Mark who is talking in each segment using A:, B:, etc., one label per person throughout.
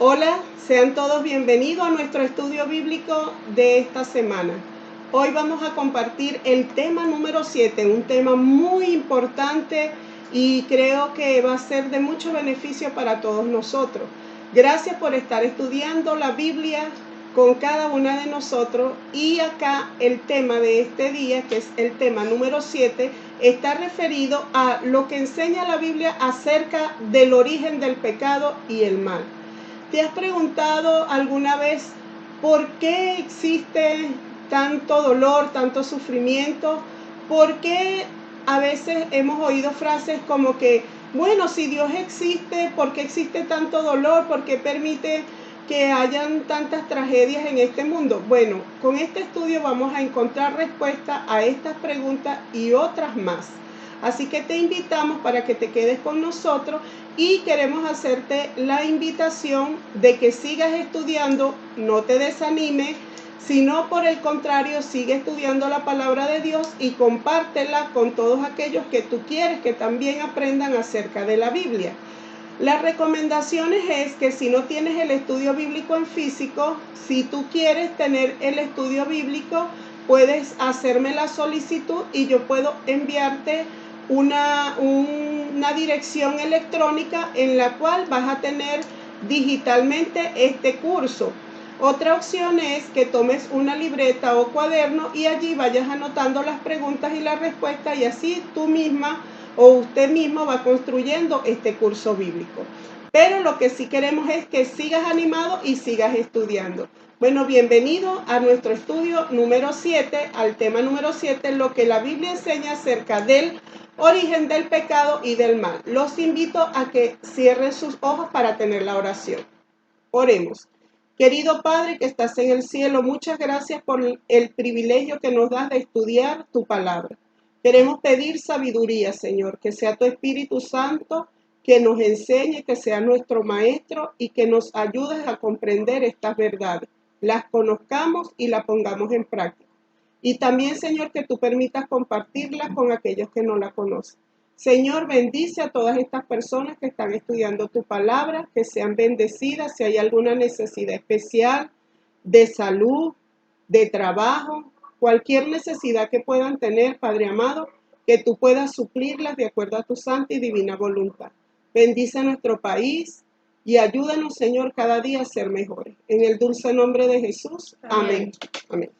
A: Hola, sean todos bienvenidos a nuestro estudio bíblico de esta semana. Hoy vamos a compartir el tema número 7, un tema muy importante y creo que va a ser de mucho beneficio para todos nosotros. Gracias por estar estudiando la Biblia con cada una de nosotros, y acá el tema de este día, que es el tema número 7, está referido a lo que enseña la Biblia acerca del origen del pecado y el mal. ¿Te has preguntado alguna vez por qué existe tanto dolor, tanto sufrimiento? ¿Por qué a veces hemos oído frases como que, bueno, si Dios existe, ¿por qué existe tanto dolor? ¿Por qué permite que hayan tantas tragedias en este mundo? Bueno, con este estudio vamos a encontrar respuesta a estas preguntas y otras más. Así que te invitamos para que te quedes con nosotros y queremos hacerte la invitación de que sigas estudiando, no te desanimes, sino por el contrario, sigue estudiando la palabra de Dios y compártela con todos aquellos que tú quieres que también aprendan acerca de la Biblia. Las recomendaciones es que si no tienes el estudio bíblico en físico, si tú quieres tener el estudio bíblico, puedes hacerme la solicitud y yo puedo enviarte una dirección electrónica en la cual vas a tener digitalmente este curso. Otra opción es que tomes una libreta o cuaderno y allí vayas anotando las preguntas y las respuestas, y así tú misma o usted mismo va construyendo este curso bíblico. Pero lo que sí queremos es que sigas animado y sigas estudiando. Bueno, bienvenido a nuestro estudio número 7, al tema número 7, lo que la Biblia enseña acerca del origen del pecado y del mal. Los invito a que cierren sus ojos para tener la oración. Oremos. Querido Padre que estás en el cielo, muchas gracias por el privilegio que nos das de estudiar tu palabra. Queremos pedir sabiduría, Señor, que sea tu Espíritu Santo que nos enseñe, que sea nuestro maestro y que nos ayudes a comprender estas verdades, las conozcamos y las pongamos en práctica. Y también, Señor, que tú permitas compartirlas con aquellos que no la conocen. Señor, bendice a todas estas personas que están estudiando tu palabra, que sean bendecidas. Si hay alguna necesidad especial de salud, de trabajo, cualquier necesidad que puedan tener, Padre amado, que tú puedas suplirlas de acuerdo a tu santa y divina voluntad. Bendice nuestro país y ayúdanos, Señor, cada día a ser mejores. En el dulce nombre de Jesús. Amén. Amén.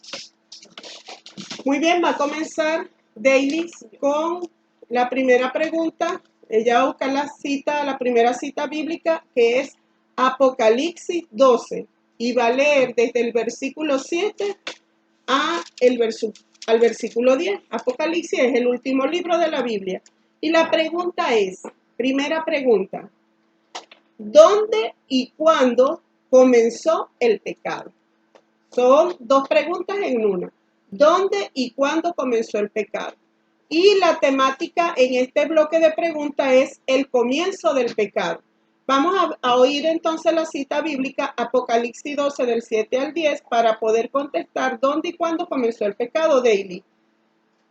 A: Muy bien, va a comenzar Daily con la primera pregunta. Ella va a buscar la primera cita bíblica, que es Apocalipsis 12, y va a leer desde el versículo 7 al versículo 10. Apocalipsis es el último libro de la Biblia. Y la pregunta es, primera pregunta, ¿dónde y cuándo comenzó el pecado? Son dos preguntas en una. ¿Dónde y cuándo comenzó el pecado? Y la temática en este bloque de preguntas es el comienzo del pecado. Vamos a oír entonces la cita bíblica, Apocalipsis 12 del 7 al 10, para poder contestar dónde y cuándo comenzó el pecado, Daily.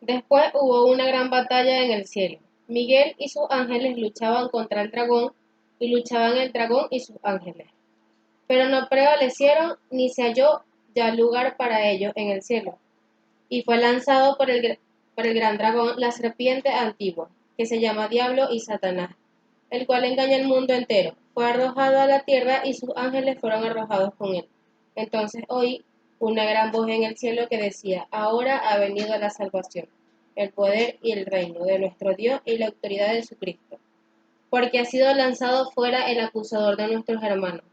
B: Después hubo una gran batalla en el cielo. Miguel y sus ángeles luchaban contra el dragón, y luchaban el dragón y sus ángeles. Pero no prevalecieron, ni se halló ya lugar para ellos en el cielo. Y fue lanzado por el gran dragón, la serpiente antigua, que se llama Diablo y Satanás, el cual engaña al mundo entero. Fue arrojado a la tierra y sus ángeles fueron arrojados con él. Entonces oí una gran voz en el cielo que decía: ahora ha venido la salvación, el poder y el reino de nuestro Dios y la autoridad de su Cristo, porque ha sido lanzado fuera el acusador de nuestros hermanos,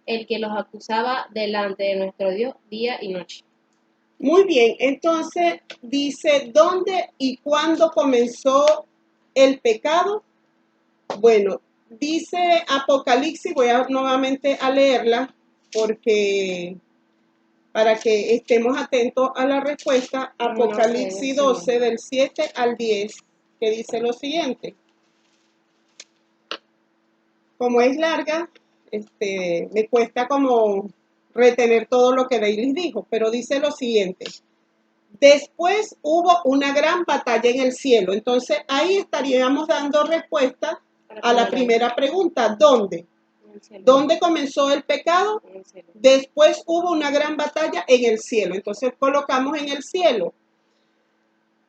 B: el que los acusaba delante de nuestro Dios día y noche.
A: Muy bien, entonces dice, ¿dónde y cuándo comenzó el pecado? Bueno, dice Apocalipsis, voy nuevamente a leerla porque para que estemos atentos a la respuesta. Apocalipsis 12 del 7 al 10, que dice lo siguiente. Como es larga, me cuesta como retener todo lo que Daily dijo, pero dice lo siguiente. Después hubo una gran batalla en el cielo. Entonces ahí estaríamos dando respuesta a la primera pregunta, ¿dónde?
B: En el cielo.
A: ¿Dónde comenzó el pecado?
B: En el cielo.
A: Después hubo una gran batalla en el cielo. Entonces colocamos en el cielo.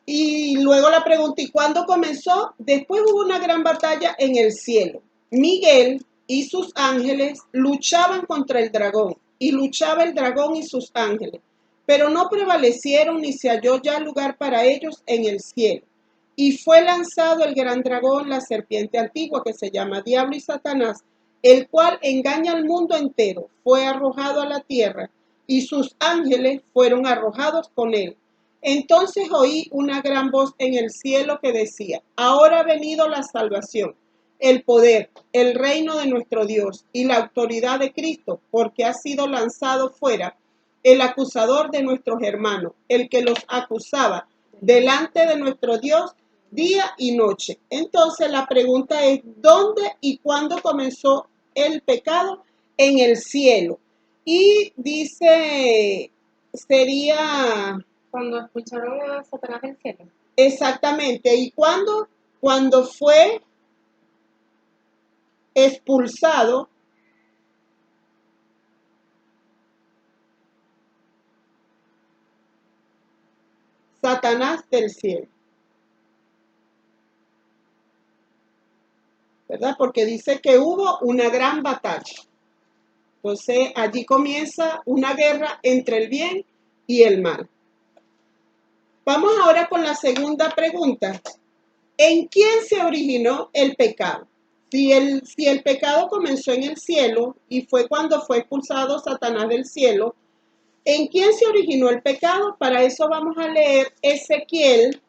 A: Y luego la pregunta, ¿y cuándo comenzó? Después hubo una gran batalla en el cielo. Miguel y sus ángeles luchaban contra el dragón, y luchaba el dragón y sus ángeles, pero no prevalecieron ni se halló ya lugar para ellos en el cielo. Y fue lanzado el gran dragón, la serpiente antigua, que se llama Diablo y Satanás, el cual engaña al mundo entero. Fue arrojado a la tierra, y sus ángeles fueron arrojados con él. Entonces oí una gran voz en el cielo que decía: ahora ha venido la salvación, el poder, el reino de nuestro Dios y la autoridad de Cristo, porque ha sido lanzado fuera el acusador de nuestros hermanos, el que los acusaba delante de nuestro Dios día y noche. Entonces la pregunta es, ¿dónde y cuándo comenzó el pecado? En el cielo. Y dice, sería...
B: Cuando expulsaron a Satanás del cielo.
A: Exactamente. ¿Y cuándo? Cuando fue expulsado Satanás del cielo. ¿Verdad? Porque dice que hubo una gran batalla. Entonces allí comienza una guerra entre el bien y el mal. Vamos ahora con la segunda pregunta. ¿En quién se originó el pecado? Si el pecado comenzó en el cielo y fue cuando fue expulsado Satanás del cielo, ¿en quién se originó el pecado? Para eso vamos a leer Ezequiel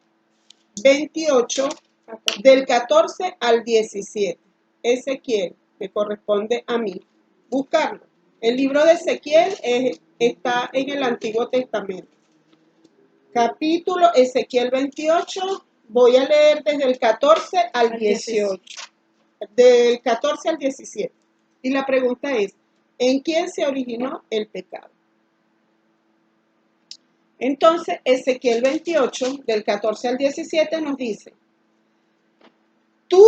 A: 28, del 14 al 17. Ezequiel, me corresponde a mí buscarlo. El libro de Ezequiel está en el Antiguo Testamento. Capítulo Ezequiel 28, voy a leer desde el 14 al 18. Del 14 al 17. Y la pregunta es, ¿en quién se originó el pecado? Entonces, Ezequiel 28, del 14 al 17, nos dice: tú,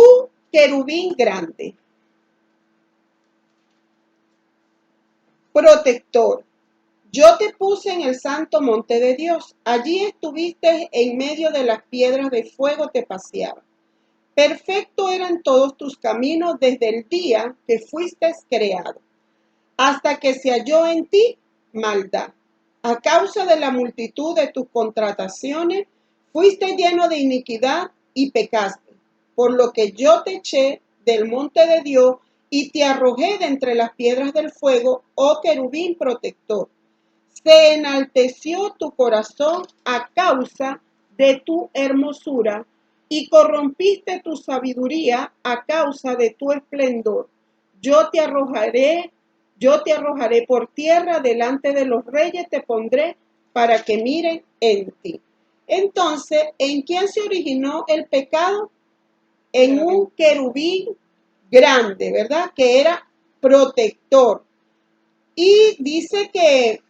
A: querubín grande, protector, yo te puse en el santo monte de Dios. Allí estuviste en medio de las piedras de fuego, te paseaba. Perfecto eran todos tus caminos desde el día que fuiste creado, hasta que se halló en ti maldad. A causa de la multitud de tus contrataciones, fuiste lleno de iniquidad y pecaste, por lo que yo te eché del monte de Dios y te arrojé de entre las piedras del fuego, oh querubín protector. Se enalteció tu corazón a causa de tu hermosura y corrompiste tu sabiduría a causa de tu esplendor. Yo te arrojaré por tierra, delante de los reyes te pondré para que miren en ti. Entonces, ¿en quién se originó el pecado? En un querubín grande, ¿verdad? Que era protector. Y dice que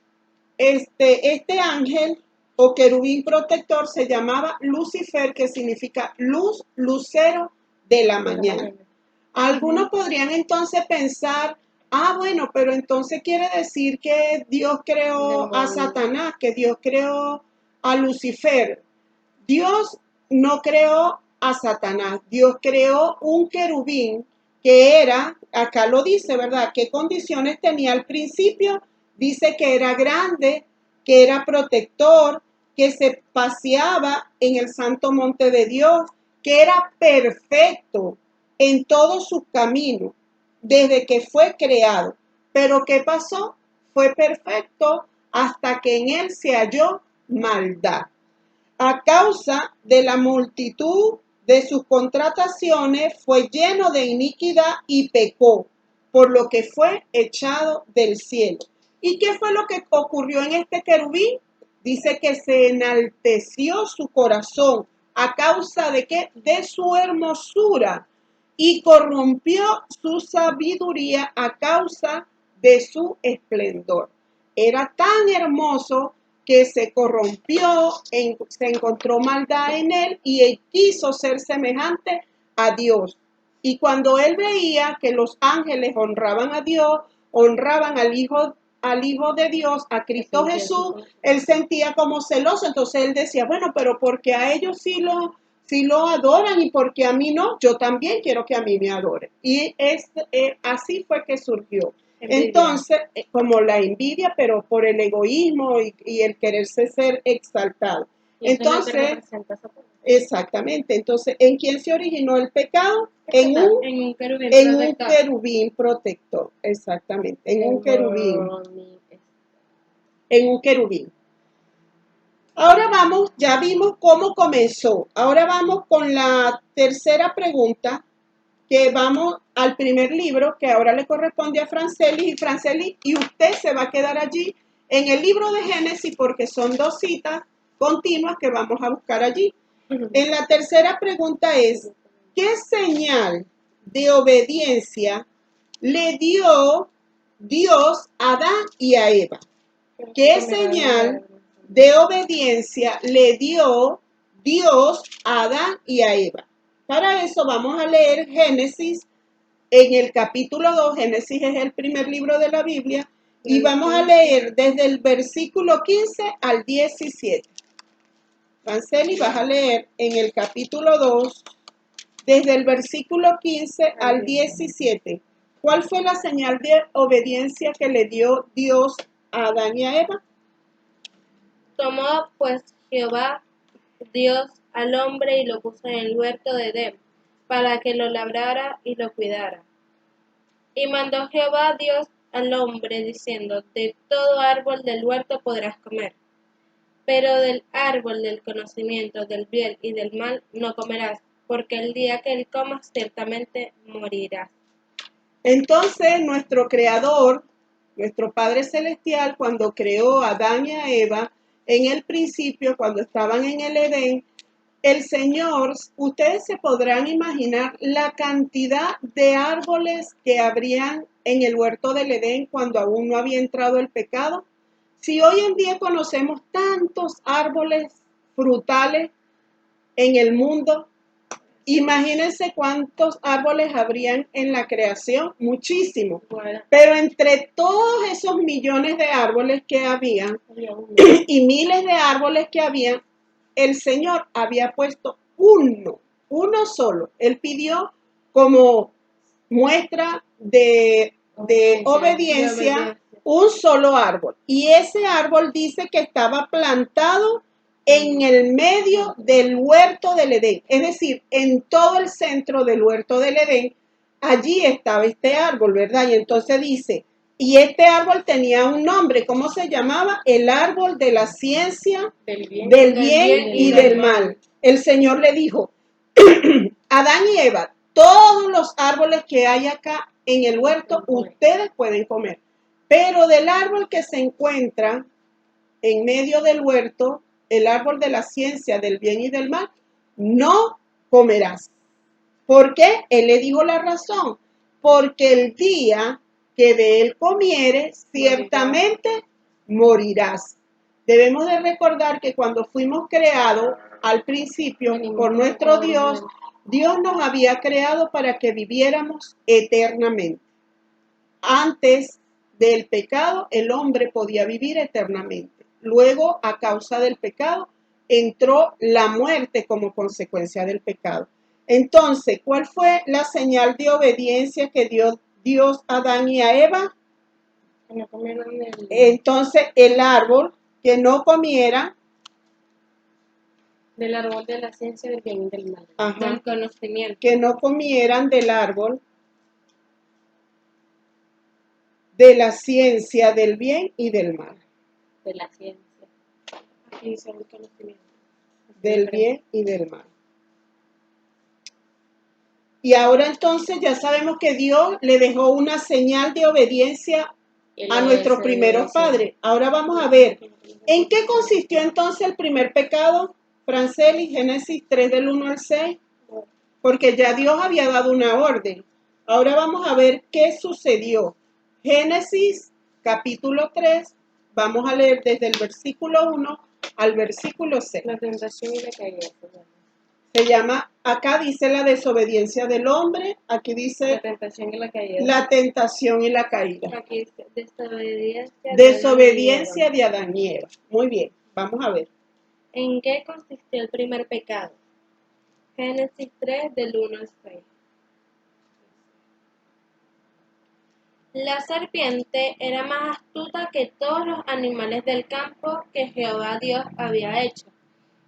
A: este ángel o querubín protector se llamaba Lucifer, que significa luz, lucero de la mañana. Algunos podrían entonces pensar, bueno, pero entonces quiere decir que Dios creó a Satanás, que Dios creó a Lucifer. Dios no creó a Satanás, Dios creó un querubín que era, acá lo dice, ¿verdad? ¿Qué condiciones tenía al principio? Dice que era grande, que era protector, que se paseaba en el santo monte de Dios, que era perfecto en todos sus caminos desde que fue creado. Pero ¿qué pasó? Fue perfecto hasta que en él se halló maldad. A causa de la multitud de sus contrataciones, fue lleno de iniquidad y pecó, por lo que fue echado del cielo. ¿Y qué fue lo que ocurrió en este querubín? Dice que se enalteció su corazón. ¿A causa de qué? De su hermosura. Y corrompió su sabiduría a causa de su esplendor. Era tan hermoso que se corrompió, se encontró maldad en él y él quiso ser semejante a Dios. Y cuando él veía que los ángeles honraban a Dios, honraban al Hijo de Dios, a Cristo Jesús, él sentía como celoso. Entonces él decía, bueno, pero porque a ellos sí lo adoran y porque a mí no, yo también quiero que a mí me adoren. Y así fue que surgió.
B: Envidia.
A: Entonces, como la envidia, pero por el egoísmo y el quererse ser exaltado.
B: Y eso es lo que
A: Entonces,
B: representa Satanás.
A: exactamente. Entonces, ¿en quién se originó el pecado? En un
B: querubín protector.
A: querubín protector. Exactamente. En un querubín. En un querubín. Ahora vamos, ya vimos cómo comenzó. Ahora vamos con la tercera pregunta, que vamos al primer libro, que ahora le corresponde a Francelis. Y usted se va a quedar allí en el libro de Génesis, porque son 2 citas continuas que vamos a buscar allí. En la tercera pregunta es, ¿qué señal de obediencia le dio Dios a Adán y a Eva? ¿Qué señal de obediencia le dio Dios a Adán y a Eva? Para eso vamos a leer Génesis en el capítulo 2. Génesis es el primer libro de la Biblia, y vamos a leer desde el versículo 15 al 17. Franceli, vas a leer en el capítulo 2, desde el versículo 15 al 17. ¿Cuál fue la señal de obediencia que le dio Dios a Adán y a Eva?
B: Tomó pues Jehová Dios al hombre y lo puso en el huerto de Edén, para que lo labrara y lo cuidara. Y mandó Jehová Dios al hombre, diciendo, de todo árbol del huerto podrás comer, pero del árbol del conocimiento del bien y del mal no comerás, porque el día que él comas ciertamente morirás.
A: Entonces, nuestro Creador, nuestro Padre Celestial, cuando creó a Adán y a Eva, en el principio, cuando estaban en el Edén, el Señor, ustedes se podrán imaginar la cantidad de árboles que habrían en el huerto del Edén cuando aún no había entrado el pecado. Si hoy en día conocemos tantos árboles frutales en el mundo, imagínense cuántos árboles habrían en la creación, muchísimos.
B: Bueno,
A: Pero entre todos esos millones de árboles que había y miles de árboles que había, el Señor había puesto uno solo. Él pidió como muestra de obediencia un solo árbol. Y ese árbol dice que estaba plantado en el medio del huerto del Edén. Es decir, en todo el centro del huerto del Edén, allí estaba este árbol, ¿verdad? Y entonces dice, y este árbol tenía un nombre. ¿Cómo se llamaba? El árbol de la ciencia del bien y del mal. El Señor le dijo, Adán y Eva, todos los árboles que hay acá en el huerto, ustedes pueden comer. Pero del árbol que se encuentra en medio del huerto, el árbol de la ciencia del bien y del mal, no comerás. ¿Por qué? Él le dijo la razón. Porque el día que de él comieres, ciertamente morirás. Debemos de recordar que cuando fuimos creados al principio por nuestro Dios, Dios nos había creado para que viviéramos eternamente. Antes del pecado, el hombre podía vivir eternamente. Luego, a causa del pecado, entró la muerte como consecuencia del pecado. Entonces, ¿cuál fue la señal de obediencia que dio Dios a Adán y a Eva? Entonces, el árbol que no comiera
B: del árbol de la ciencia del bien y del mal,
A: del
B: conocimiento,
A: que no comieran del árbol de la ciencia del bien y del mal.
B: De la ciencia. Aquí dice el conocimiento.
A: Del bien y del mal. Y ahora entonces ya sabemos que Dios le dejó una señal de obediencia a nuestros primeros padres. Ahora vamos a ver, ¿en qué consistió entonces el primer pecado? Franceli, Génesis 3 del 1 al 6. Porque ya Dios había dado una orden. Ahora vamos a ver qué sucedió. Génesis capítulo 3, vamos a leer desde el versículo 1 al versículo 6.
B: La tentación y la caída.
A: Se llama, acá dice la desobediencia del hombre, aquí
B: La
A: dice
B: tentación y la caída.
A: la tentación y la caída.
B: Aquí dice
A: Desobediencia de Adán y Eva. Muy bien, vamos a ver.
B: ¿En qué consistió el primer pecado? Génesis 3, del 1 al 6. La serpiente era más astuta que todos los animales del campo que Jehová Dios había hecho,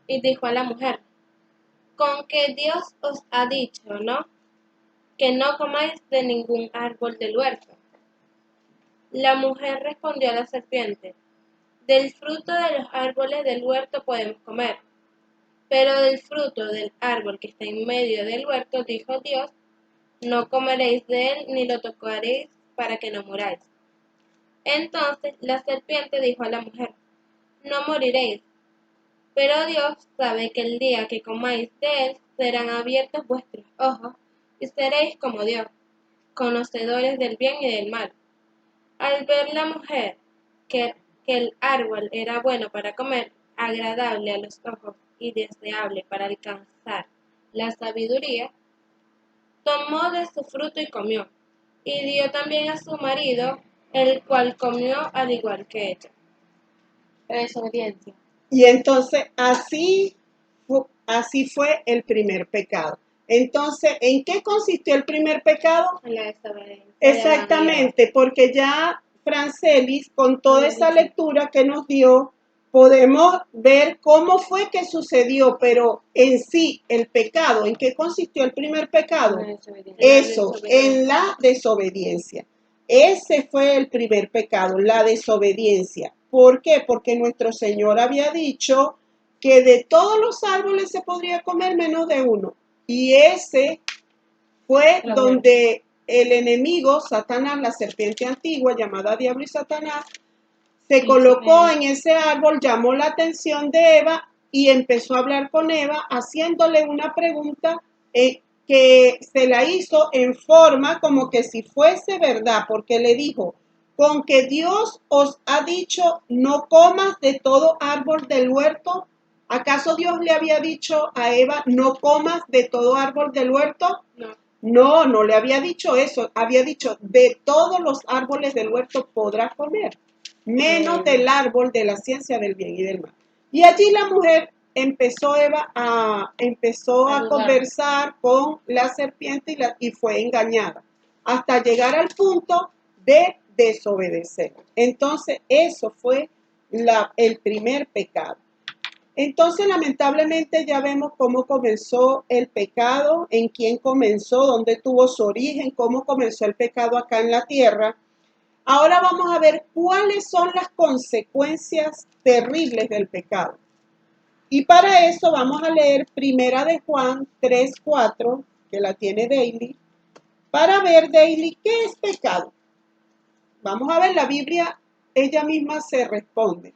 B: y dijo a la mujer: con que Dios os ha dicho, ¿no?, que no comáis de ningún árbol del huerto. La mujer respondió a la serpiente: del fruto de los árboles del huerto podemos comer, pero del fruto del árbol que está en medio del huerto, dijo Dios, no comeréis de él ni lo tocaréis para que no muráis. Entonces la serpiente dijo a la mujer: no moriréis, pero Dios sabe que el día que comáis de él serán abiertos vuestros ojos y seréis como Dios, conocedores del bien y del mal. Al ver la mujer que el árbol era bueno para comer, agradable a los ojos y deseable para alcanzar la sabiduría, tomó de su fruto y comió, y dio también a su marido, el cual comió al igual que ella. Desobediencia.
A: Y entonces así fue el primer pecado. Entonces, ¿en qué consistió el primer pecado?
B: En la desobediencia.
A: Exactamente, porque ya Francelis, con toda esa lectura que nos dio, podemos ver cómo fue que sucedió, pero en sí, el pecado, ¿en qué consistió el primer pecado? Eso, en la desobediencia. Ese fue el primer pecado, la desobediencia. ¿Por qué? Porque nuestro Señor había dicho que de todos los árboles se podría comer menos de uno. Y ese fue donde el enemigo, Satanás, la serpiente antigua llamada Diablo y Satanás, se colocó en ese árbol, llamó la atención de Eva y empezó a hablar con Eva, haciéndole una pregunta que se la hizo en forma como que si fuese verdad, porque le dijo: con que Dios os ha dicho no comas de todo árbol del huerto. ¿Acaso Dios le había dicho a Eva no comas de todo árbol del huerto? No, no le había dicho eso, había dicho de todos los árboles del huerto podrás comer, menos del árbol de la ciencia del bien y del mal. Y allí la mujer empezó a conversar con la serpiente y fue engañada hasta llegar al punto de desobedecer. Entonces eso fue el primer pecado. Entonces, lamentablemente, ya vemos cómo comenzó el pecado, en quién comenzó, dónde tuvo su origen, cómo comenzó el pecado acá en la tierra. Ahora vamos a ver cuáles son las consecuencias terribles del pecado. Y para eso vamos a leer Primera de Juan 3:4, que la tiene Daily, para ver, Daily, ¿qué es pecado? Vamos a ver, la Biblia, ella misma se responde.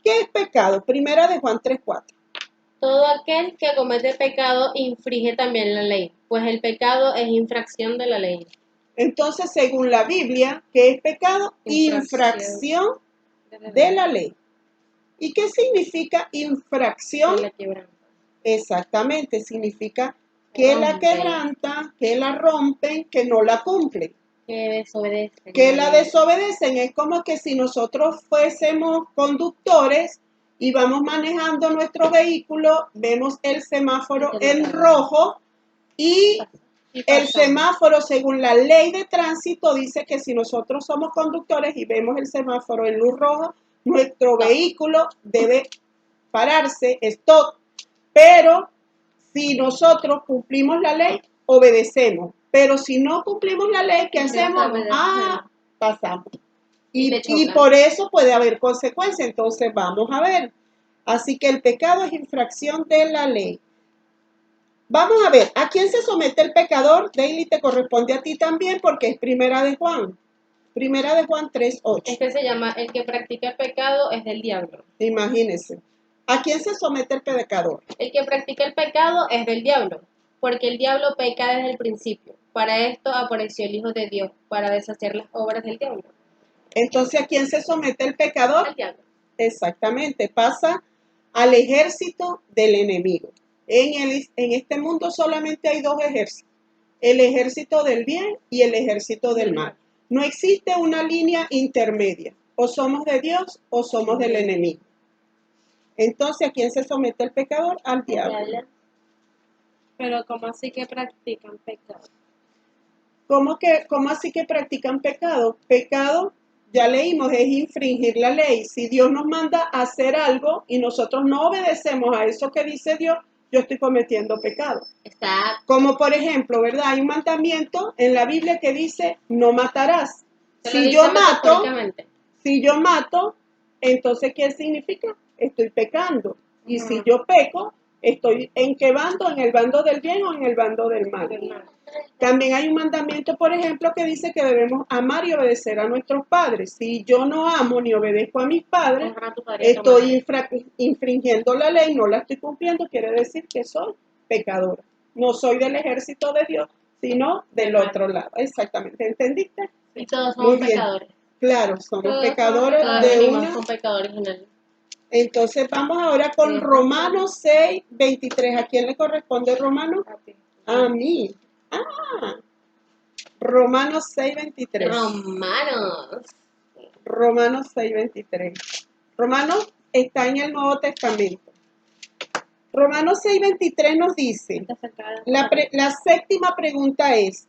A: ¿Qué es pecado? Primera de Juan 3:4.
B: Todo aquel que comete pecado infringe también la ley, pues el pecado es infracción de la ley.
A: Entonces, según la Biblia, ¿qué es pecado? Infracción de la ley. ¿Y qué significa infracción?
B: Que la quebranta.
A: Exactamente, significa que la quebranta, que la rompen, que no la cumplen.
B: Que desobedecen.
A: Que la desobedecen. Es como que si nosotros fuésemos conductores y vamos manejando nuestro vehículo, vemos el semáforo en rojo y el semáforo, según la ley de tránsito, dice que si nosotros somos conductores y vemos el semáforo en luz roja, nuestro vehículo debe pararse, stop. Pero si nosotros cumplimos la ley, obedecemos. Pero si no cumplimos la ley, ¿qué hacemos? Pasamos. Y por eso puede haber consecuencias. Entonces vamos a ver. Así que el pecado es infracción de la ley. Vamos a ver, ¿a quién se somete el pecador? Daily, te corresponde a ti también porque es Primera de Juan. Primera de Juan 3:8.
B: Este se llama: el que practica el pecado es del diablo.
A: Imagínense. ¿A quién se somete el pecador?
B: El que practica el pecado es del diablo, porque el diablo peca desde el principio. Para esto apareció el Hijo de Dios, para deshacer las obras del diablo.
A: Entonces, ¿a quién se somete el pecador?
B: Al diablo.
A: Exactamente, pasa al ejército del enemigo. En este mundo solamente hay dos ejércitos, el ejército del bien y el ejército del mal. No existe una línea intermedia, o somos de Dios o somos del enemigo. Entonces, ¿a quién se somete el pecador? Al diablo.
C: Pero ¿cómo así que practican pecado?
A: ¿Cómo así que practican pecado? Pecado, ya leímos, es infringir la ley. Si Dios nos manda a hacer algo y nosotros no obedecemos a eso que dice Dios, yo estoy cometiendo pecado.
B: Está.
A: Como por ejemplo, ¿verdad? Hay un mandamiento en la Biblia que dice, no matarás. Si yo mato, entonces ¿qué significa? Estoy pecando. Y si yo peco, estoy ¿en qué bando? ¿En el bando del bien o en el bando del mal? También hay un mandamiento, por ejemplo, que dice que debemos amar y obedecer a nuestros padres. Si yo no amo ni obedezco a mis padres, estoy infringiendo la ley, no la estoy cumpliendo, quiere decir que soy pecadora. No soy del ejército de Dios, sino del otro lado. Exactamente, ¿entendiste?
B: Y todos somos
A: Muy bien.
B: pecadores.
A: Claro, somos
B: Todos
A: pecadores
B: somos
A: de una.
B: Son pecadores originales.
A: Entonces vamos ahora con Romanos 6, 23. ¿A quién le corresponde Romanos? A mí. Romanos 6, 23. Romanos 6, 23. Romanos está en el Nuevo Testamento. Romanos 6, 23 nos dice, la séptima pregunta es,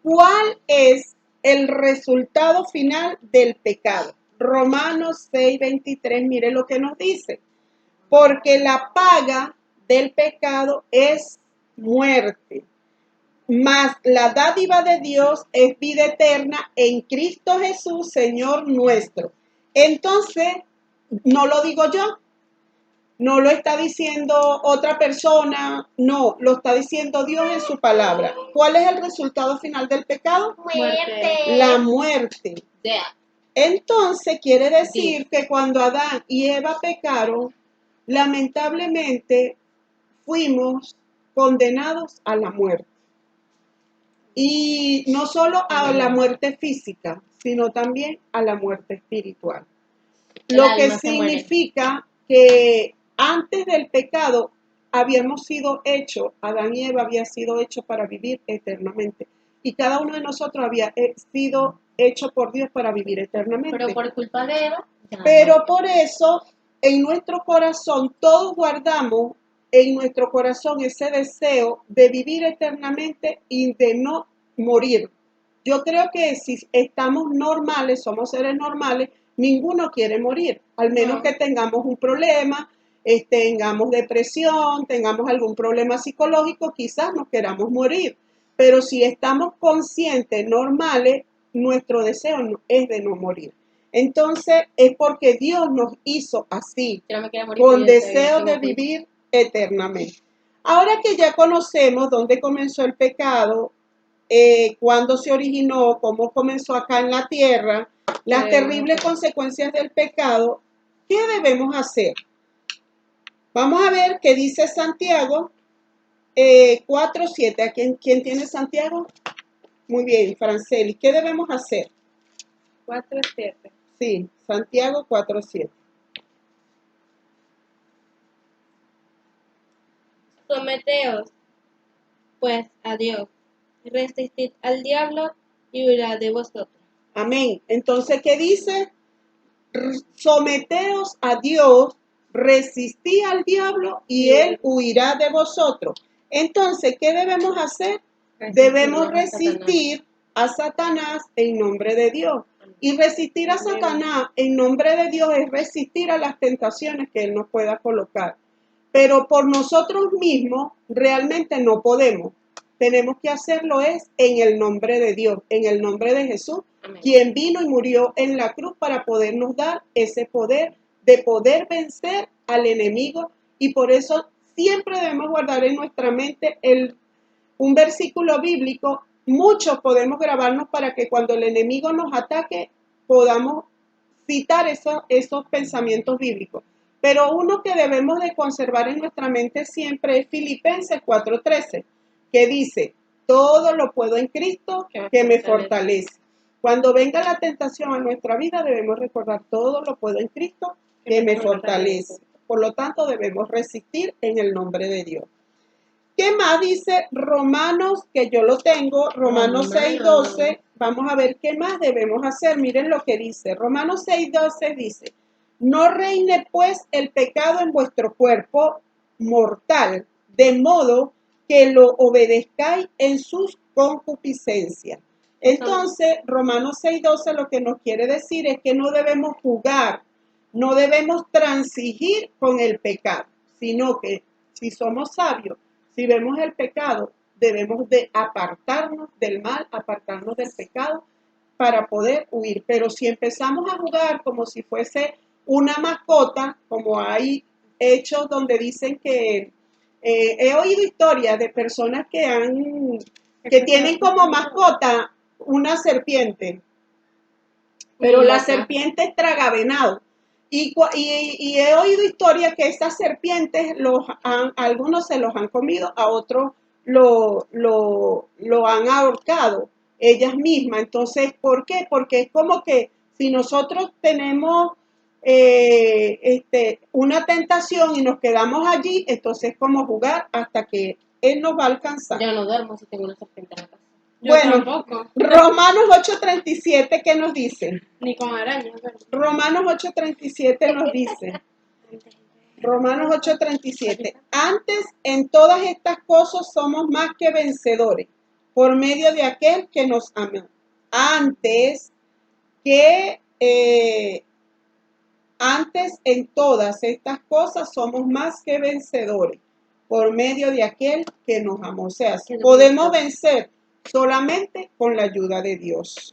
A: ¿cuál es el resultado final del pecado? Romanos 6, 23, mire lo que nos dice. Porque la paga del pecado es muerte, mas la dádiva de Dios es vida eterna en Cristo Jesús, Señor nuestro. Entonces, no lo digo yo, no lo está diciendo otra persona, no, lo está diciendo Dios en su palabra. ¿Cuál es el resultado final del pecado?
B: Muerte.
A: La muerte. Entonces, quiere decir que cuando Adán y Eva pecaron, lamentablemente fuimos condenados a la muerte. Y no solo a la muerte física, sino también a la muerte espiritual. Lo que significa que antes del pecado habíamos sido hechos, Adán y Eva había sido hechos para vivir eternamente. Y cada uno de nosotros había sido hecho por Dios para vivir eternamente.
B: Pero por culpa de Eva.
A: Pero por eso, en nuestro corazón, todos guardamos en nuestro corazón ese deseo de vivir eternamente y de no morir. Yo creo que si estamos normales, somos seres normales, ninguno quiere morir, al menos que tengamos un problema, tengamos depresión, tengamos algún problema psicológico, quizás nos queramos morir. Pero si estamos conscientes, normales, nuestro deseo es de no morir. Entonces es porque Dios nos hizo así, con deseo de vivir eternamente. Ahora que ya conocemos dónde comenzó el pecado, cuándo se originó, cómo comenzó acá en la tierra, las terribles consecuencias del pecado, ¿qué debemos hacer? Vamos a ver qué dice Santiago 4:7. ¿Quién tiene Santiago? Muy bien, Franceli. ¿Qué debemos hacer?
C: 4:7.
A: Sí, Santiago 4:7.
B: Someteos, pues, a Dios. Resistid al diablo y huirá de vosotros.
A: Amén. Entonces, ¿qué dice? Someteos a Dios, resistid al diablo y él huirá de vosotros. Entonces, ¿qué debemos hacer? Debemos resistir a Satanás en nombre de Dios. Y resistir a Satanás en nombre de Dios es resistir a las tentaciones que él nos pueda colocar. Pero por nosotros mismos realmente no podemos. Tenemos que hacerlo es en el nombre de Dios, en el nombre de Jesús, quien vino y murió en la cruz para podernos dar ese poder de poder vencer al enemigo. Y por eso siempre debemos guardar en nuestra mente un versículo bíblico. Muchos podemos grabarnos para que cuando el enemigo nos ataque podamos citar esos pensamientos bíblicos. Pero uno que debemos de conservar en nuestra mente siempre es Filipenses 4:13, que dice, todo lo puedo en Cristo que me fortalece. Cuando venga la tentación a nuestra vida debemos recordar, todo lo puedo en Cristo que me fortalece. Por lo tanto debemos resistir en el nombre de Dios. ¿Qué más dice Romanos, que yo lo tengo, Romanos 6:12? Vamos a ver qué más debemos hacer. Miren lo que dice. Romanos 6:12 dice, no reine pues el pecado en vuestro cuerpo mortal, de modo que lo obedezcáis en sus concupiscencias. Entonces, Romanos 6:12 lo que nos quiere decir es que no debemos jugar, no debemos transigir con el pecado, sino que si somos sabios, si vemos el pecado, debemos de apartarnos del mal, apartarnos del pecado para poder huir. Pero si empezamos a jugar como si fuese una mascota, como hay hechos donde dicen que he oído historias de personas que tienen como mascota una serpiente, pero la serpiente es tragavenado. Y he oído historias que estas serpientes algunos se los han comido, a otros lo han ahorcado ellas mismas. Entonces, ¿por qué? Porque es como que si nosotros tenemos una tentación y nos quedamos allí, entonces es como jugar hasta que Él nos va a alcanzar.
B: Yo no duermo si tengo una serpiente en la casa.
C: Yo
A: Bueno,
C: tampoco.
A: Romanos 8:37, ¿qué nos dice?
C: Ni con arañas, ¿verdad?
A: Romanos 8:37 nos dice. Romanos 8:37. Antes, en todas estas cosas somos más que vencedores, por medio de aquel que nos amó. Antes, en todas estas cosas somos más que vencedores, por medio de aquel que nos amó. O sea, podemos vencer solamente con la ayuda de Dios.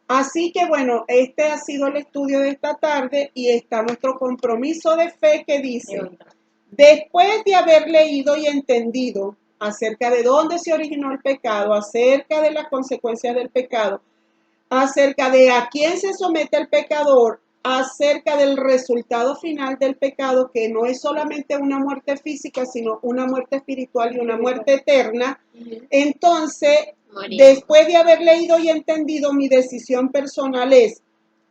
A: Así que bueno, este ha sido el estudio de esta tarde y está nuestro compromiso de fe que dice, después de haber leído y entendido acerca de dónde se originó el pecado, acerca de las consecuencias del pecado, acerca de a quién se somete el pecador, acerca del resultado final del pecado, que no es solamente una muerte física, sino una muerte espiritual y una muerte eterna. Entonces, después de haber leído y entendido, mi decisión personal es,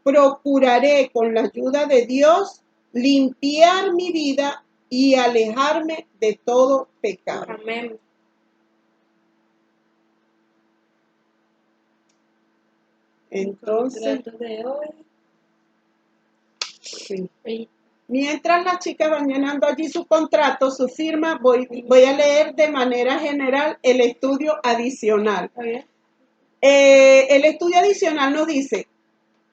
A: procuraré con la ayuda de Dios limpiar mi vida y alejarme de todo pecado.
C: Amén.
A: Entonces,
C: Contrato de hoy.
A: sí. Mientras las chicas van llenando allí su contrato, su firma, voy a leer de manera general el estudio adicional. El estudio adicional nos dice,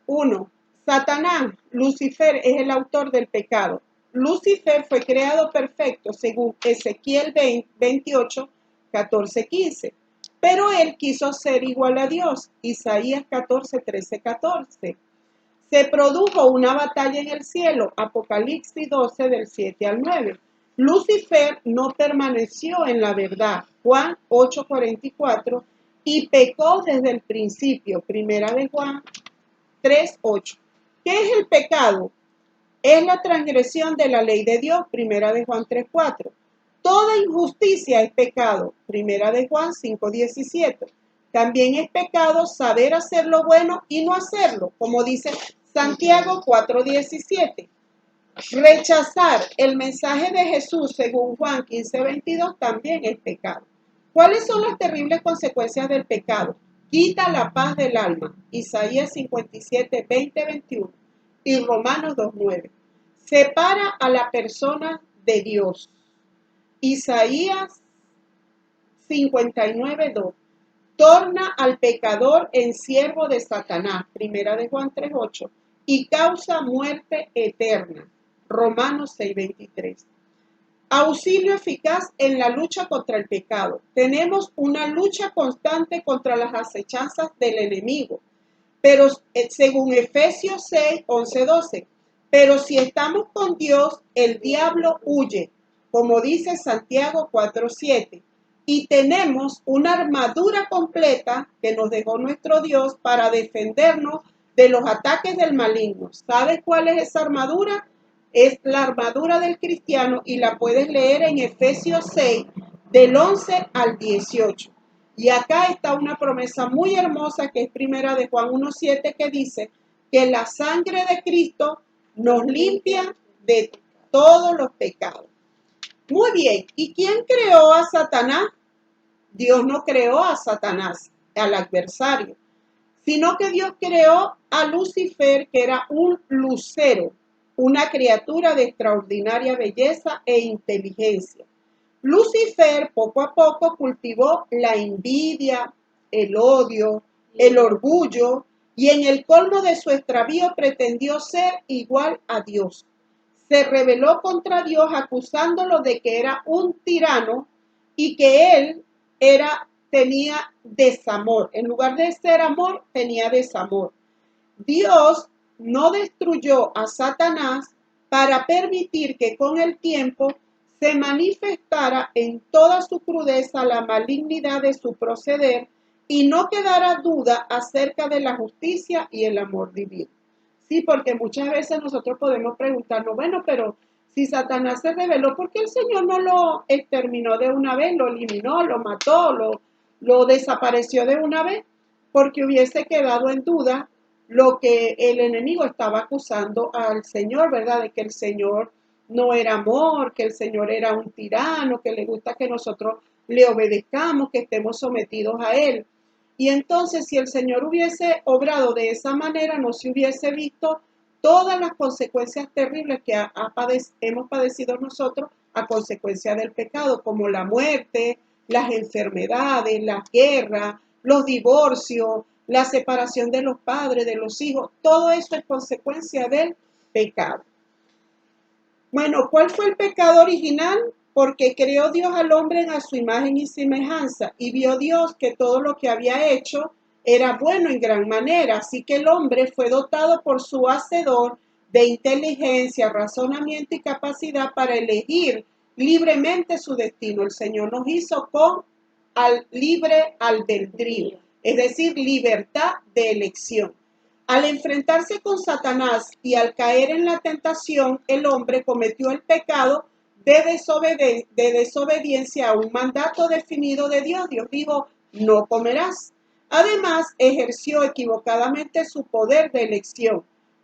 A: 1. Satanás, Lucifer, es el autor del pecado. Lucifer fue creado perfecto, según Ezequiel 28, 14, 15. Pero él quiso ser igual a Dios. Isaías 14, 13, 14. Se produjo una batalla en el cielo, Apocalipsis 12, del 7 al 9. Lucifer no permaneció en la verdad, Juan 8, 44, y pecó desde el principio, primera de Juan 3, 8. ¿Qué es el pecado? Es la transgresión de la ley de Dios, primera de Juan 3, 4. Toda injusticia es pecado, primera de Juan 5, 17. También es pecado saber hacer lo bueno y no hacerlo, como dice Santiago 4:17. Rechazar el mensaje de Jesús según Juan 15:22 también es pecado. ¿Cuáles son las terribles consecuencias del pecado? Quita la paz del alma, Isaías 57:20, 21 y Romanos 2:9. Separa a la persona de Dios, Isaías 59:2. Torna al pecador en siervo de Satanás, primera de Juan 3:8, y causa muerte eterna, Romanos 6:23. Auxilio eficaz en la lucha contra el pecado. Tenemos una lucha constante contra las acechanzas del enemigo, pero según Efesios 6:11, 12, pero si estamos con Dios, el diablo huye, como dice Santiago 4:7. Y tenemos una armadura completa que nos dejó nuestro Dios para defendernos de los ataques del maligno. ¿Sabes cuál es esa armadura? Es la armadura del cristiano y la puedes leer en Efesios 6, del 11 al 18. Y acá está una promesa muy hermosa que es primera de Juan 1:7, que dice que la sangre de Cristo nos limpia de todos los pecados. Muy bien, ¿y quién creó a Satanás? Dios no creó a Satanás, al adversario, sino que Dios creó a Lucifer, que era un lucero, una criatura de extraordinaria belleza e inteligencia. Lucifer poco a poco cultivó la envidia, el odio, el orgullo, y en el colmo de su extravío pretendió ser igual a Dios. Se rebeló contra Dios acusándolo de que era un tirano y que él tenía desamor. En lugar de ser amor, tenía desamor. Dios no destruyó a Satanás para permitir que con el tiempo se manifestara en toda su crudeza la malignidad de su proceder y no quedara duda acerca de la justicia y el amor divino. Sí, porque muchas veces nosotros podemos preguntarnos, bueno, pero si Satanás se rebeló, ¿por qué el Señor no lo exterminó de una vez, lo eliminó, lo mató, lo desapareció de una vez? Porque hubiese quedado en duda lo que el enemigo estaba acusando al Señor, ¿verdad? De que el Señor no era amor, que el Señor era un tirano, que le gusta que nosotros le obedezcamos, que estemos sometidos a Él. Y entonces, si el Señor hubiese obrado de esa manera, no se hubiese visto todas las consecuencias terribles que hemos padecido nosotros a consecuencia del pecado, como la muerte, las enfermedades, las guerras, los divorcios, la separación de los padres, de los hijos. Todo eso es consecuencia del pecado. Bueno, ¿cuál fue el pecado original? Porque creó Dios al hombre a su imagen y semejanza, y vio Dios que todo lo que había hecho era bueno en gran manera, así que el hombre fue dotado por su Hacedor de inteligencia, razonamiento y capacidad para elegir libremente su destino. El Señor nos hizo con libre albedrío, es decir, libertad de elección. Al enfrentarse con Satanás y al caer en la tentación, el hombre cometió el pecado de desobediencia a un mandato definido de Dios. Dios dijo, no comerás. Además, ejerció equivocadamente su poder de elección.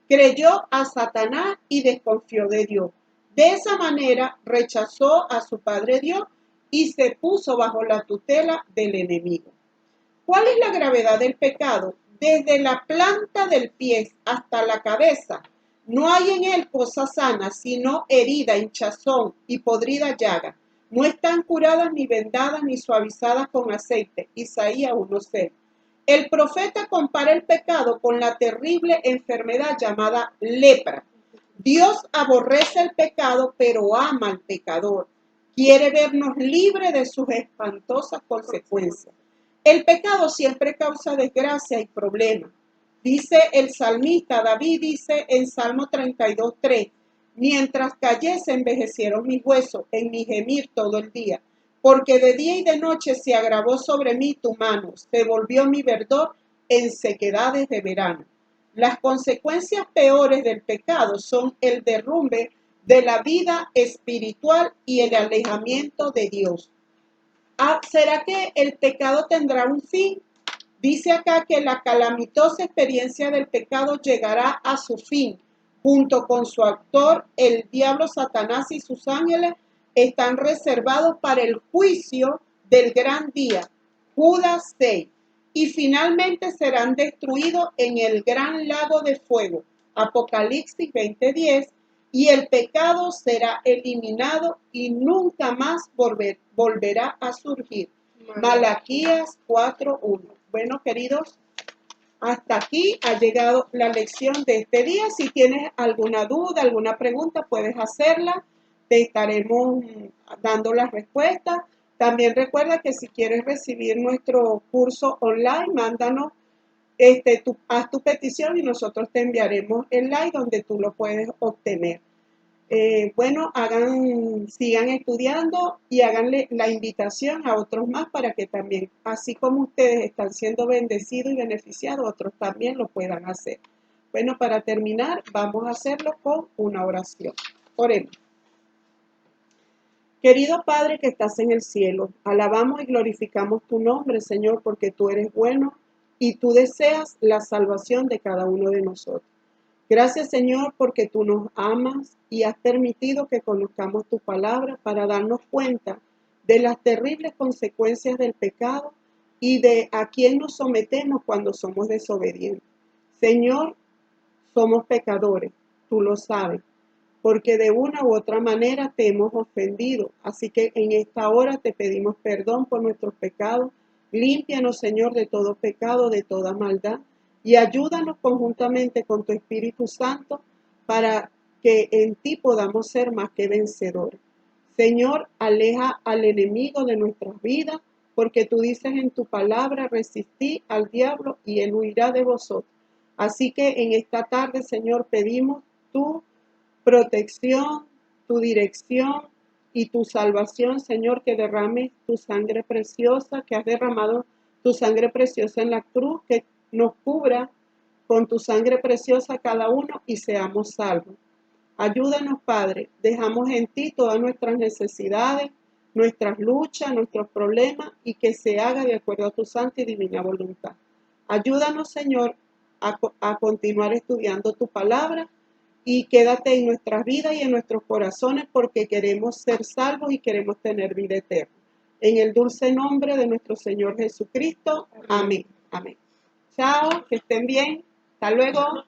A: Creyó a Satanás y desconfió de Dios. De esa manera, rechazó a su Padre Dios y se puso bajo la tutela del enemigo. ¿Cuál es la gravedad del pecado? Desde la planta del pie hasta la cabeza, no hay en él cosa sana, sino herida, hinchazón y podrida llaga. No están curadas ni vendadas ni suavizadas con aceite. Isaías 1:6. El profeta compara el pecado con la terrible enfermedad llamada lepra. Dios aborrece el pecado, pero ama al pecador. Quiere vernos libres de sus espantosas consecuencias. El pecado siempre causa desgracia y problemas. Dice el salmista, David dice en Salmo 32:3, mientras callé se envejecieron mis huesos en mi gemir todo el día, porque de día y de noche se agravó sobre mí tu mano, se volvió mi verdor en sequedades de verano. Las consecuencias peores del pecado son el derrumbe de la vida espiritual y el alejamiento de Dios. ¿Será que el pecado tendrá un fin? Dice acá que la calamitosa experiencia del pecado llegará a su fin. Junto con su autor, el diablo Satanás y sus ángeles están reservados para el juicio del gran día, Judas 6, y finalmente serán destruidos en el gran lago de fuego, Apocalipsis 20:10, y el pecado será eliminado y nunca más volverá a surgir. Malaquías 4:1. Bueno, queridos, hasta aquí ha llegado la lección de este día. Si tienes alguna duda, alguna pregunta, puedes hacerla. Te estaremos dando las respuestas. También recuerda que si quieres recibir nuestro curso online, mándanos, haz tu petición y nosotros te enviaremos el link donde tú lo puedes obtener. Bueno, sigan estudiando y háganle la invitación a otros más para que también, así como ustedes están siendo bendecidos y beneficiados, otros también lo puedan hacer. Bueno, para terminar, vamos a hacerlo con una oración. Oremos. Querido Padre que estás en el cielo, alabamos y glorificamos tu nombre, Señor, porque tú eres bueno y tú deseas la salvación de cada uno de nosotros. Gracias, Señor, porque tú nos amas y has permitido que conozcamos tu palabra para darnos cuenta de las terribles consecuencias del pecado y de a quién nos sometemos cuando somos desobedientes. Señor, somos pecadores, tú lo sabes, porque de una u otra manera te hemos ofendido. Así que en esta hora te pedimos perdón por nuestros pecados. Límpianos, Señor, de todo pecado, de toda maldad, y ayúdanos conjuntamente con tu Espíritu Santo para que en ti podamos ser más que vencedores. Señor, aleja al enemigo de nuestras vidas, porque tú dices en tu palabra, resistí al diablo y él huirá de vosotros. Así que en esta tarde, Señor, pedimos tu protección, tu dirección y tu salvación, Señor, que derrames tu sangre preciosa, que has derramado tu sangre preciosa en la cruz, que nos cubra con tu sangre preciosa cada uno y seamos salvos. Ayúdanos, Padre, dejamos en ti todas nuestras necesidades, nuestras luchas, nuestros problemas y que se haga de acuerdo a tu santa y divina voluntad. Ayúdanos, Señor, a continuar estudiando tu palabra y quédate en nuestras vidas y en nuestros corazones porque queremos ser salvos y queremos tener vida eterna. En el dulce nombre de nuestro Señor Jesucristo. Amén. Amén. Chao, que estén bien. Hasta luego.